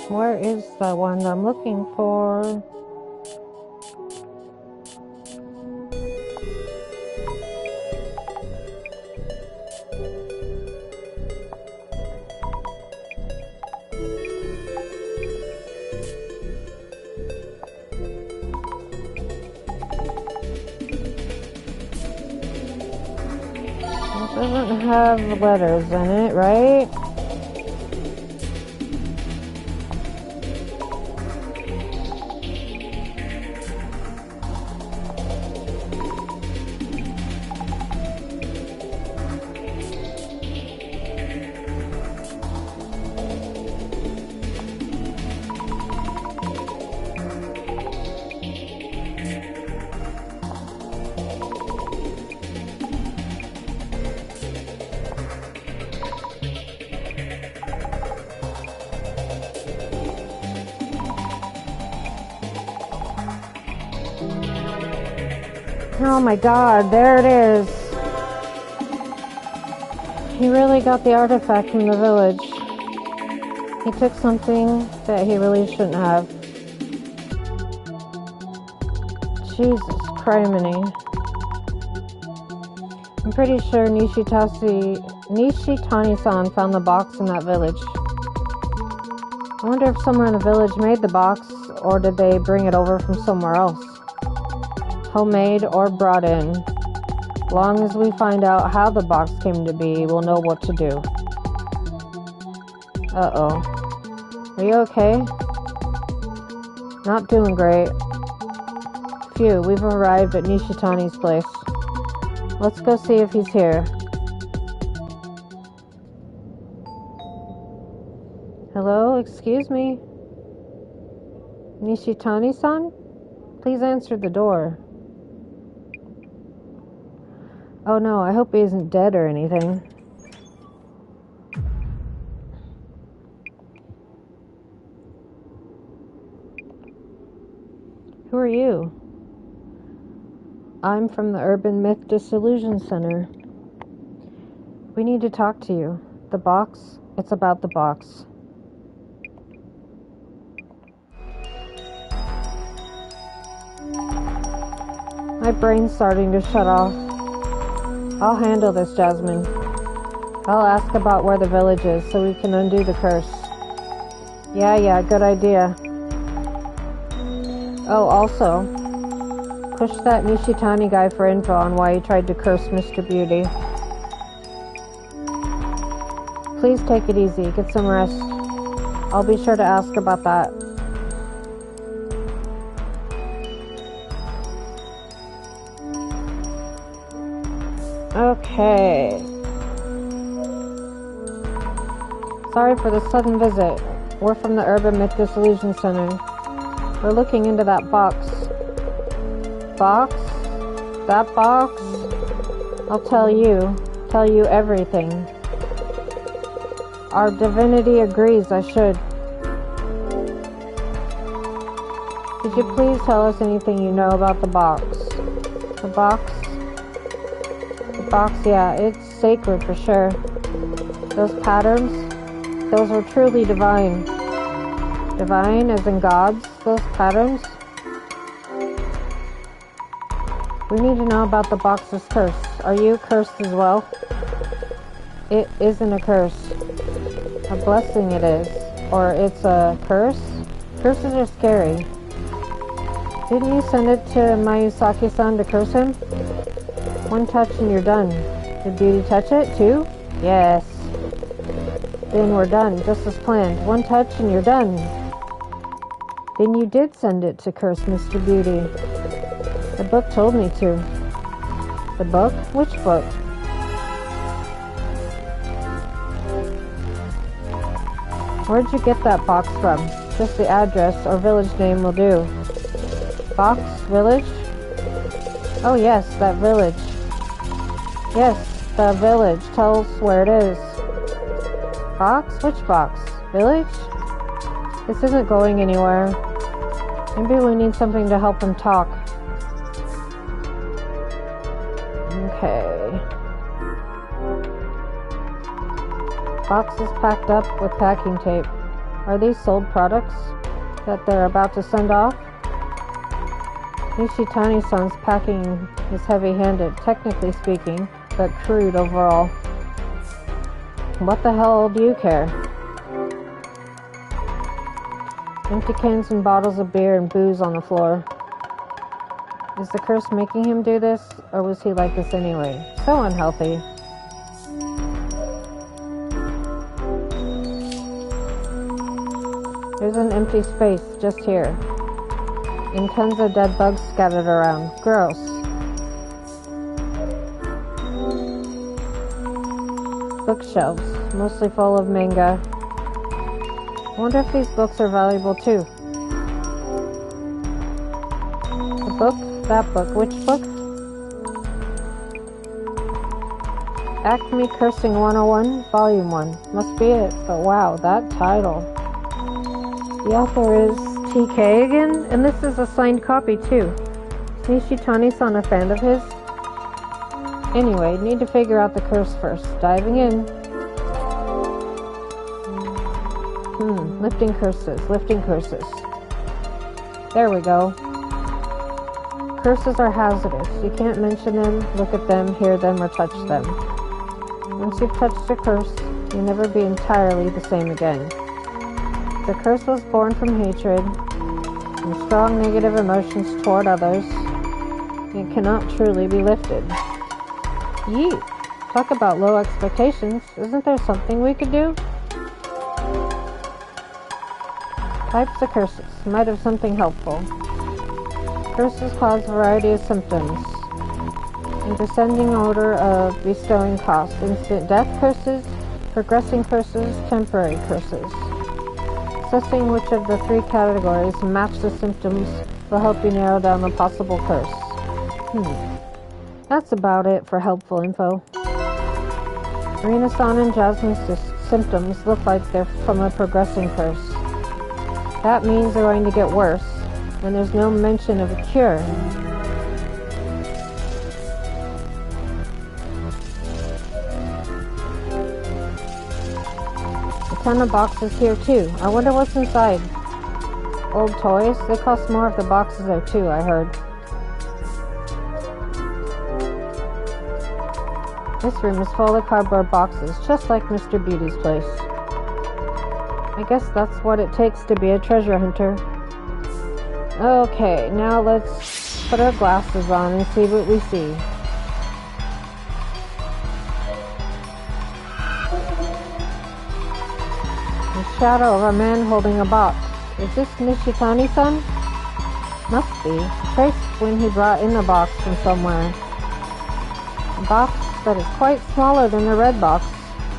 Where is the one I'm looking for? It doesn't have letters in it, right? Oh my god, there it is. He really got the artifact from the village. He took something that he really shouldn't have. Jesus criminy. I'm pretty sure Nishitani-san found the box in that village. I wonder if someone in the village made the box, or did they bring it over from somewhere else? Homemade or brought in. Long as we find out how the box came to be, we'll know what to do. Uh-oh. Are you okay? Not doing great. Phew, we've arrived at Nishitani's place. Let's go see if he's here. Hello, excuse me? Nishitani-san? Please answer the door. Oh no, I hope he isn't dead or anything. Who are you? I'm from the Urban Myth Dissolution Center. We need to talk to you. The box? It's about the box. My brain's starting to shut off. I'll handle this, Jasmine. I'll ask about where the village is so we can undo the curse. Yeah, good idea. Oh, also, push that Nishitani guy for info on why he tried to curse Mr. Beauty. Please take it easy. Get some rest. I'll be sure to ask about that. Okay. Sorry for the sudden visit. We're from the Urban Myth Dissolution Center. We're looking into that box. Box? That box? I'll tell you everything. Our divinity agrees I should. Could you please tell us anything you know about the box? The box? The box, yeah, it's sacred for sure. Those patterns, those are truly divine. Divine as in gods, those patterns? We need to know about the box's curse. Are you cursed as well? It isn't a curse. A blessing it is. Or it's a curse? Curses are scary. Didn't you send it to Mayusaki-san to curse him? One touch and you're done. Did Beauty touch it too? Yes. Then we're done, just as planned. One touch and you're done. Then you did send it to curse Mr. Beauty. The book told me to. The book? Which book? Where'd you get that box from? Just the address or village name will do. Box? Village? Oh yes, that village. Yes, the village. Tell us where it is. Box? Which box? Village? This isn't going anywhere. Maybe we need something to help him talk. Okay. Box is packed up with packing tape. Are these sold products that they're about to send off? Nishitani-san's packing is heavy-handed, technically speaking, but crude overall. What the hell do you care? Empty cans and bottles of beer and booze on the floor. Is the curse making him do this, or was he like this anyway? So unhealthy. There's an empty space just here. And tons of dead bugs scattered around. Gross. Bookshelves, mostly full of manga. I wonder if these books are valuable too. The book? That book. Which book? Acme Cursing 101, Volume 1. Must be it, but wow, that title. The author is TK again, and this is a signed copy too. Is Nishitani-san a fan of his? Anyway, need to figure out the curse first. Diving in. Lifting curses. There we go. Curses are hazardous. You can't mention them, look at them, hear them, or touch them. Once you've touched a curse, you'll never be entirely the same again. The curse was born from hatred and strong negative emotions toward others. It cannot truly be lifted. Yeet! Talk about low expectations. Isn't there something we could do? Types of curses. Might have something helpful. Curses cause a variety of symptoms. In descending order of bestowing cost. Instant death curses, progressing curses, temporary curses. Assessing which of the three categories match the symptoms will help you narrow down the possible curse. That's about it for helpful info. Rina-san and Jasmine's symptoms look like they're from a progressing curse. That means they're going to get worse, and there's no mention of a cure. A ton of boxes here too. I wonder what's inside. Old toys? They cost more if the boxes there too, I heard. This room is full of cardboard boxes, just like Mr. Beauty's place. I guess that's what it takes to be a treasure hunter. Okay, now let's put our glasses on and see what we see. The shadow of a man holding a box. Is this Nishitani-san? Must be. Traced when he brought in the box from somewhere. A box that is quite smaller than the red box,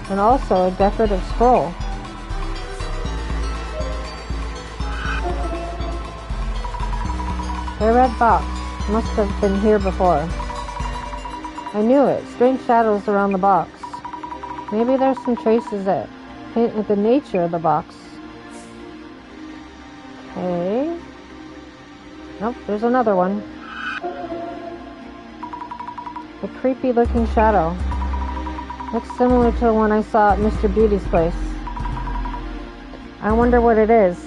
and also a decorative scroll. The red box must have been here before. I knew it. Strange shadows around the box. Maybe there's some traces that hint at the nature of the box. Okay. Nope, there's another one. A creepy looking shadow. Looks similar to the one I saw at Mr. Beauty's place. I wonder what it is.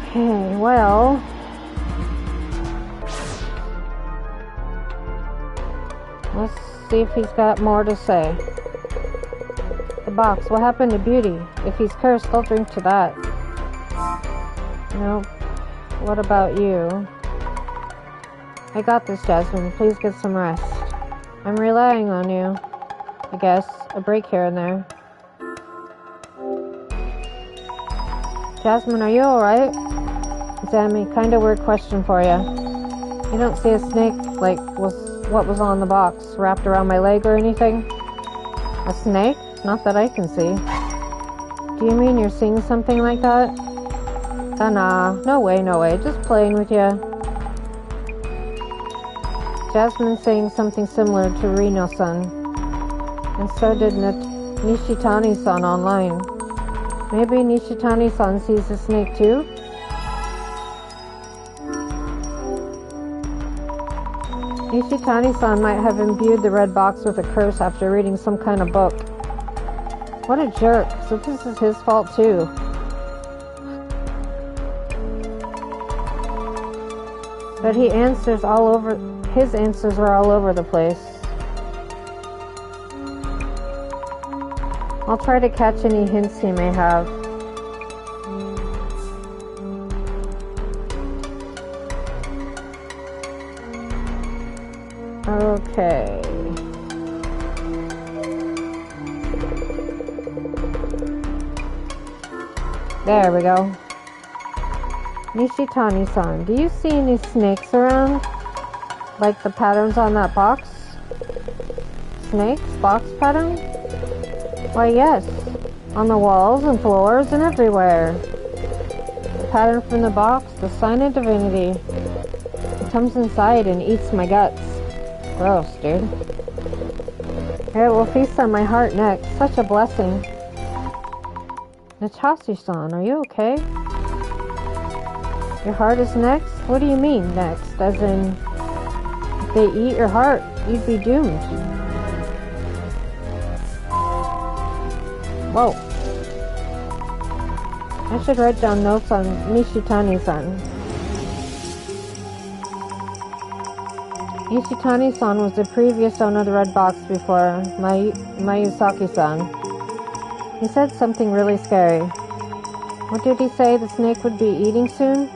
Okay, well... let's see if he's got more to say. The box. What happened to Beauty? If he's cursed, I'll drink to that. Nope. What about you? I got this, Jasmine. Please get some rest. I'm relying on you. I guess. A break here and there. Jasmine, are you alright? Sammy, kinda weird question for you. You don't see a snake like what was on the box wrapped around my leg or anything? A snake? Not that I can see. Do you mean you're seeing something like that? Nah, no way, just playing with you. Jasmine's saying something similar to Reno-san. And so did Nishitani-san online. Maybe Nishitani-san sees the snake too? Nishitani-san might have imbued the red box with a curse after reading some kind of book. What a jerk. So this is his fault too. But his answers are all over the place. I'll try to catch any hints he may have. Okay. There we go. Nishitani-san, do you see any snakes around? Like the patterns on that box? Snakes? Box pattern? Why, yes. On the walls and floors and everywhere. The pattern from the box, the sign of divinity. It comes inside and eats my guts. Gross, dude. It will feast on my heart next. Such a blessing. Natasha-san, are you okay? Your heart is next? What do you mean, next? As in, if they eat your heart, you'd be doomed. Whoa. I should write down notes on Nishitani-san. Nishitani-san was the previous owner of the red box before Mayusaki-san. He said something really scary. What did he say the snake would be eating soon?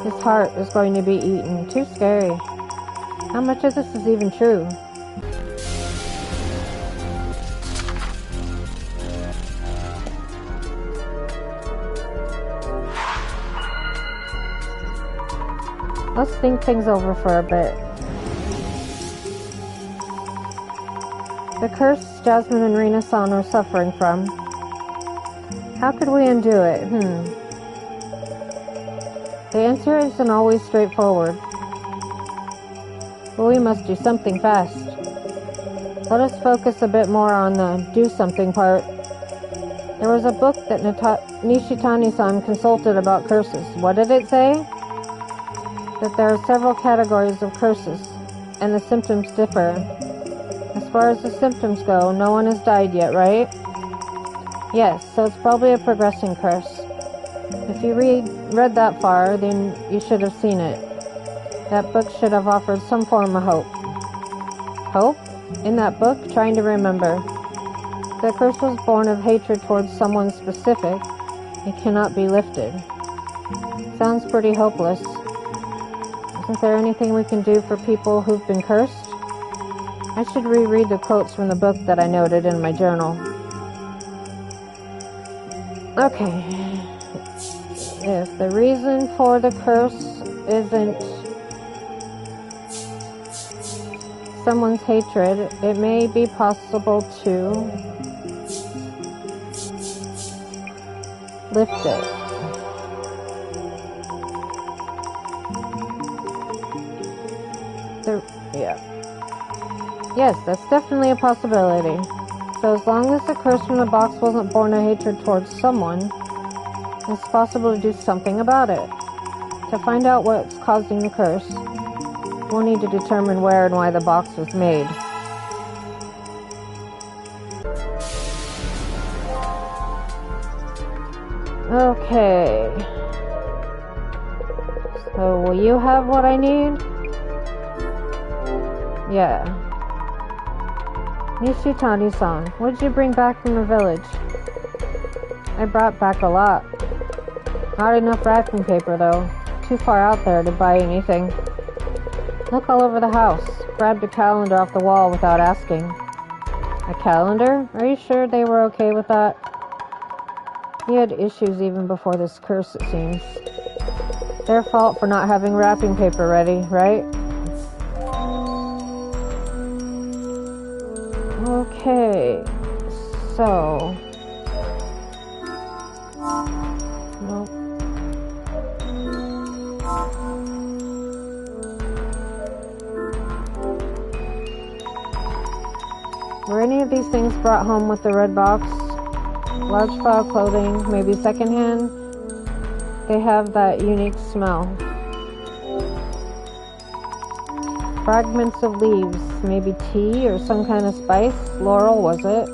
His heart is going to be eaten. Too scary. How much of this is even true? Let's think things over for a bit. The curse Jasmine and Rina-san are suffering from. How could we undo it? The answer isn't always straightforward. But we must do something fast. Let us focus a bit more on the do something part. There was a book that Nishitani-san consulted about curses. What did it say? That there are several categories of curses, and the symptoms differ. As far as the symptoms go, no one has died yet, right? Yes, so it's probably a progressing curse. If you read that far, then you should have seen it. That book should have offered some form of hope. Hope? In that book, trying to remember. The curse was born of hatred towards someone specific. It cannot be lifted. Sounds pretty hopeless. Isn't there anything we can do for people who've been cursed? I should reread the quotes from the book that I noted in my journal. Okay. If the reason for the curse isn't someone's hatred, it may be possible to lift it. Yes, that's definitely a possibility. So as long as the curse from the box wasn't born of hatred towards someone, it's possible to do something about it. To find out what's causing the curse, we'll need to determine where and why the box was made. Okay. So, will you have what I need? Yeah. Nishitani-san, what did you bring back from the village? I brought back a lot. Not enough wrapping paper, though. Too far out there to buy anything. Look all over the house. Grabbed a calendar off the wall without asking. A calendar? Are you sure they were okay with that? He had issues even before this curse, it seems. Their fault for not having wrapping paper ready, right? Okay, so... Nope. Were any of these things brought home with the red box? Large file clothing, maybe secondhand? They have that unique smell. Fragments of leaves, maybe tea or some kind of spice. Laurel, was it?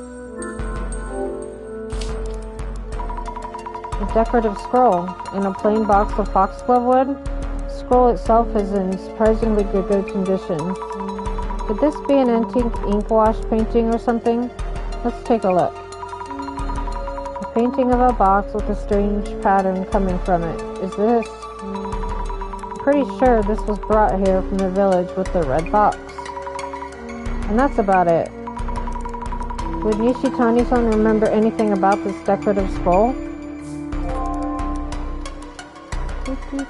A decorative scroll in a plain box of foxglove wood. The scroll itself is in surprisingly good condition. Could this be an antique ink wash painting or something? Let's take a look. A painting of a box with a strange pattern coming from it. Is this? I'm pretty sure this was brought here from the village with the red box. And that's about it. Would Nishitani-san remember anything about this decorative scroll?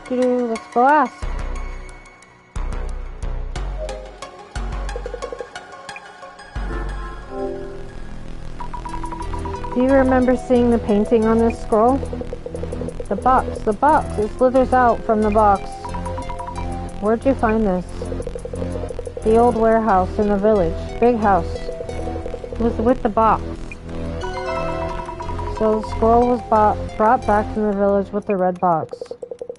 Let's go ask. Do you remember seeing the painting on this scroll? The box, it slithers out from the box. Where'd you find this? The old warehouse in the village. Big house. It was with the box. So the scroll was brought back from the village with the red box.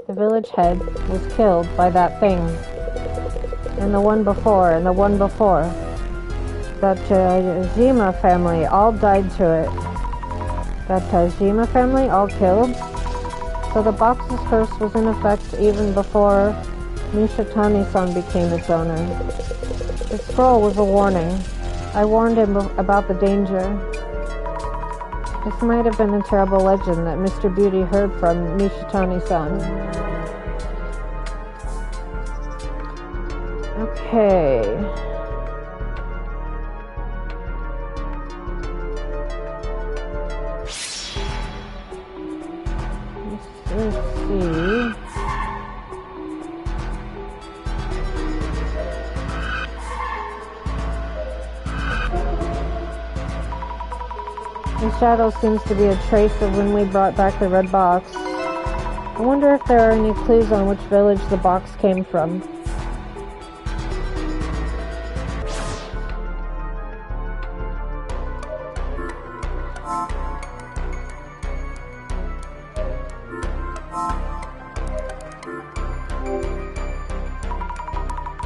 The village head was killed by that thing. And the one before, and the one before. The Tajima family all died to it. The Tajima family all killed? So the box's curse was in effect even before Nishitani-san became its owner. The scroll was a warning. I warned him about the danger. This might have been a terrible legend that Mr. Beauty heard from Nishitani-san. Okay. Let's see. The shadow seems to be a trace of when we brought back the red box. I wonder if there are any clues on which village the box came from.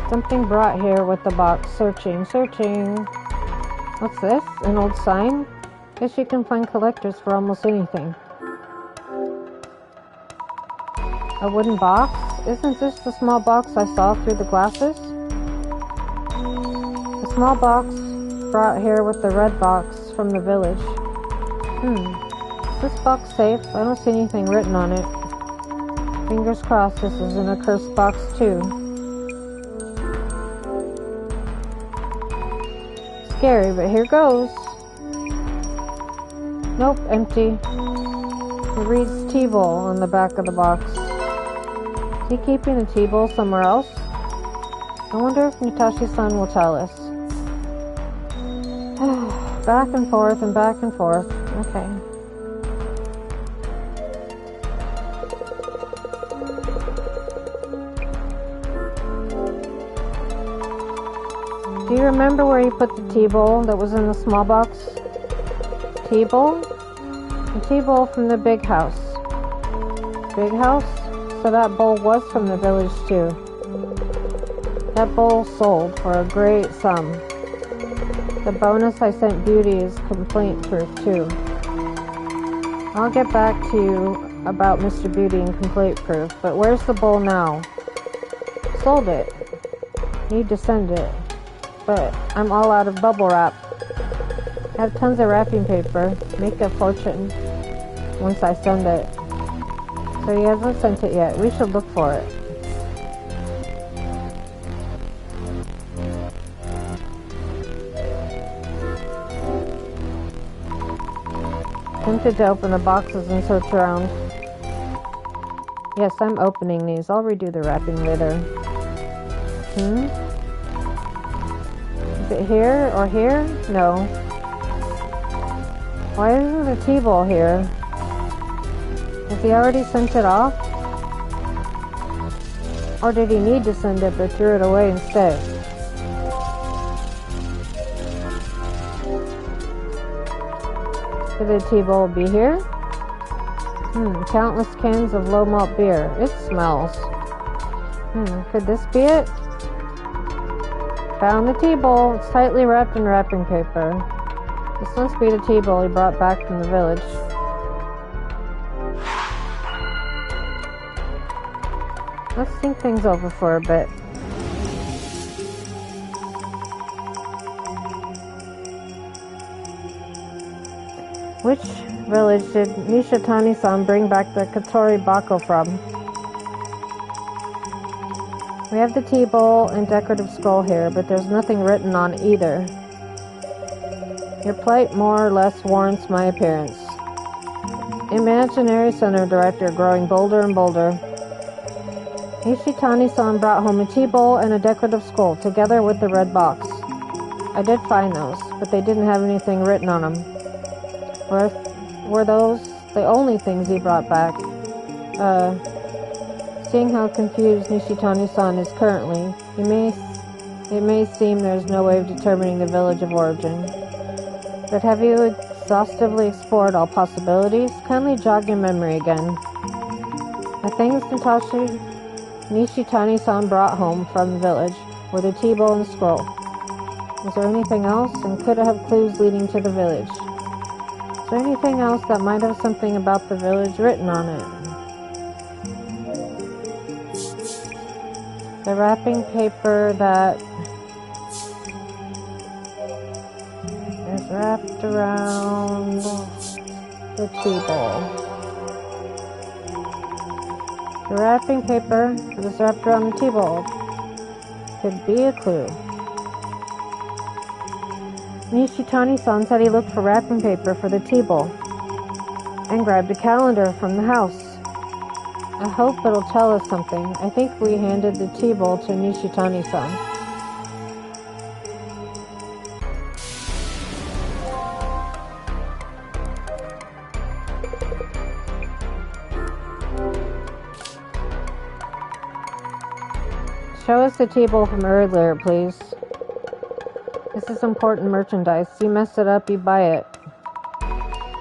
Something brought here with the box. Searching. What's this? An old sign? Guess you can find collectors for almost anything. A wooden box? Isn't this the small box I saw through the glasses? The small box brought here with the red box from the village. Is this box safe? I don't see anything written on it. Fingers crossed this isn't a cursed box too. Scary, but here goes. Nope, empty. It reads T-Bowl on the back of the box. Is he keeping a T-Bowl somewhere else? I wonder if Mitashi-san will tell us. Back and forth and back and forth. Okay. Do you remember where you put the T-Bowl that was in the small box? T-Bowl? The T-Bowl from the big house. Big house? So that bowl was from the village too. That bowl sold for a great sum. The bonus I sent Beauty is complaint proof too. I'll get back to you about Mr. Beauty and complaint proof, but where's the bowl now? Sold it. Need to send it. But I'm all out of bubble wrap. I have tons of wrapping paper. Make a fortune once I send it. So he hasn't sent it yet. We should look for it. Tempted to open the boxes and search around. Yes, I'm opening these. I'll redo the wrapping later. Is it here or here? No. Why isn't the T-Bowl here? Has he already sent it off? Or did he need to send it but threw it away instead? Could the T-Bowl be here? Countless cans of low malt beer. It smells. Could this be it? Found the T-Bowl. It's tightly wrapped in wrapping paper. This must be the T-Bowl he brought back from the village. Let's think things over for a bit. Which village did Nishitani-san bring back the Katori Bako from? We have the T-Bowl and decorative scroll here, but there's nothing written on either. Your plight more or less warrants my appearance. Imaginary Center Director growing bolder and bolder. Nishitani-san brought home a T-Bowl and a decorative scroll, together with the red box. I did find those, but they didn't have anything written on them. Were those the only things he brought back? Seeing how confused Nishitani-san is currently, it may seem there's no way of determining the village of origin. But have you exhaustively explored all possibilities? Kindly jog your memory again. The things Nishitani-san brought home from the village were the T-Bowl and scroll. Was there anything else? And could it have clues leading to the village? Is there anything else that might have something about the village written on it? The wrapping paper that is wrapped around the T-Bowl. The wrapping paper that is wrapped around the T-Bowl could be a clue. Nishitani-san said he looked for wrapping paper for the T-Bowl and grabbed a calendar from the house. I hope it'll tell us something. I think we handed the T-Bowl to Nishitani-san. Show us the table from earlier, please. This is important merchandise. You mess it up, you buy it.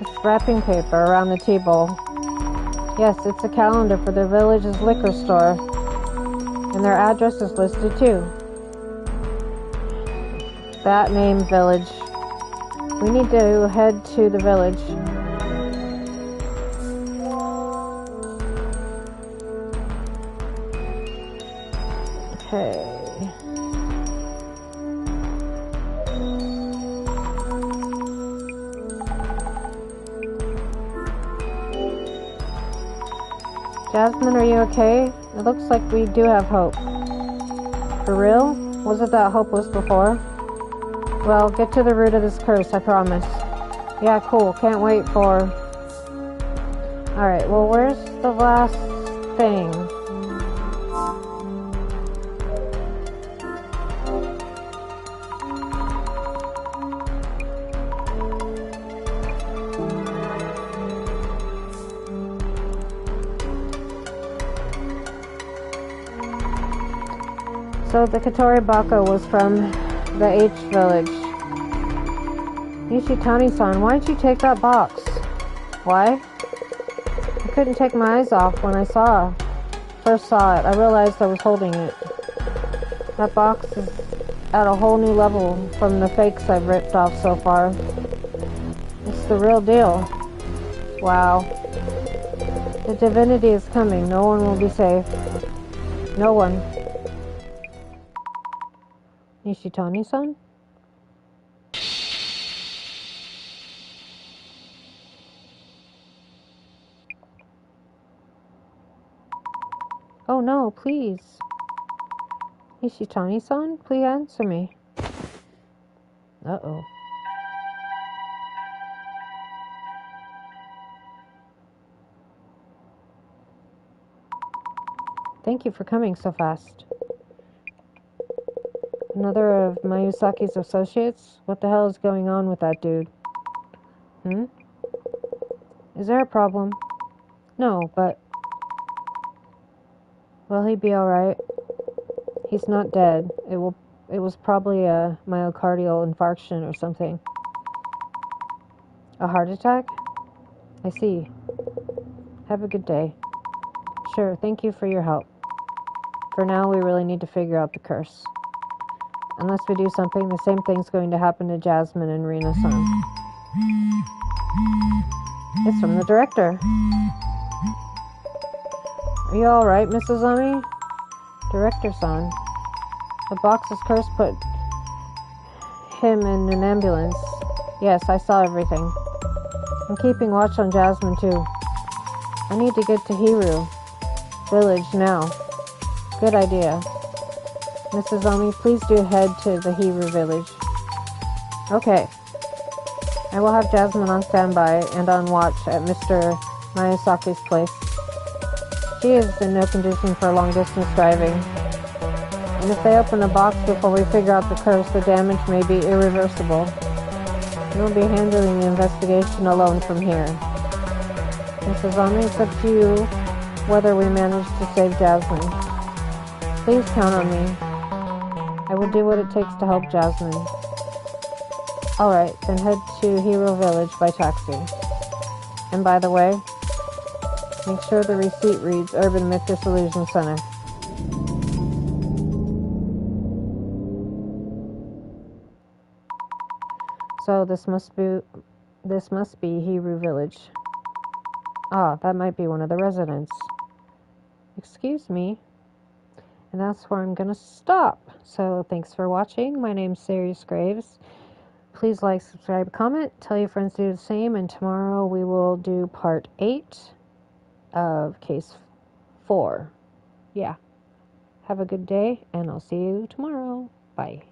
It's wrapping paper around the table. Yes, it's a calendar for the village's liquor store. And their address is listed too. That name, village. We need to head to the village. Okay. Jasmine, are you okay? It looks like we do have hope. For real? Wasn't that hopeless before? Well, get to the root of this curse, I promise. Yeah, cool. Can't wait for... Alright, well, where's the last thing? So the Katori Baka was from the H village. Nishitani-san, why didn't you take that box? Why? I couldn't take my eyes off when I first saw it. I realized I was holding it. That box is at a whole new level from the fakes I've ripped off so far. It's the real deal. Wow. The divinity is coming. No one will be safe. No one. Nishitani-san? Oh no, please. Nishitani-san, please answer me. Uh-oh. Thank you for coming so fast. Another of Mayusaki's associates? What the hell is going on with that dude? Is there a problem? No, but... Will he be alright? He's not dead. It was probably a myocardial infarction or something. A heart attack? I see. Have a good day. Sure, thank you for your help. For now, we really need to figure out the curse. Unless we do something, the same thing's going to happen to Jasmine and Rina-san. It's from the director. Are you alright, Mrs. Ami? Director-san. The box's curse put him in an ambulance. Yes, I saw everything. I'm keeping watch on Jasmine, too. I need to get to Hiru village now. Good idea. Mrs. Omi, please do head to the Hiru village. Okay. I will have Jasmine on standby and on watch at Mr. Mayasaki's place. She is in no condition for long-distance driving. And if they open the box before we figure out the curse, the damage may be irreversible. We will be handling the investigation alone from here. Mrs. Omi, it's up to you whether we manage to save Jasmine. Please count on me. I will do what it takes to help Jasmine. Alright, then head to Hero Village by taxi. And by the way, make sure the receipt reads Urban Myth Dissolution Center. So this must be Hero Village. Ah, that might be one of the residents. Excuse me. And that's where I'm gonna stop. So thanks for watching. My name's Sirius Graves. Please like, subscribe, comment, tell your friends to do the same, and tomorrow we will do part 8 of case 4. Yeah. Have a good day, and I'll see you tomorrow. Bye.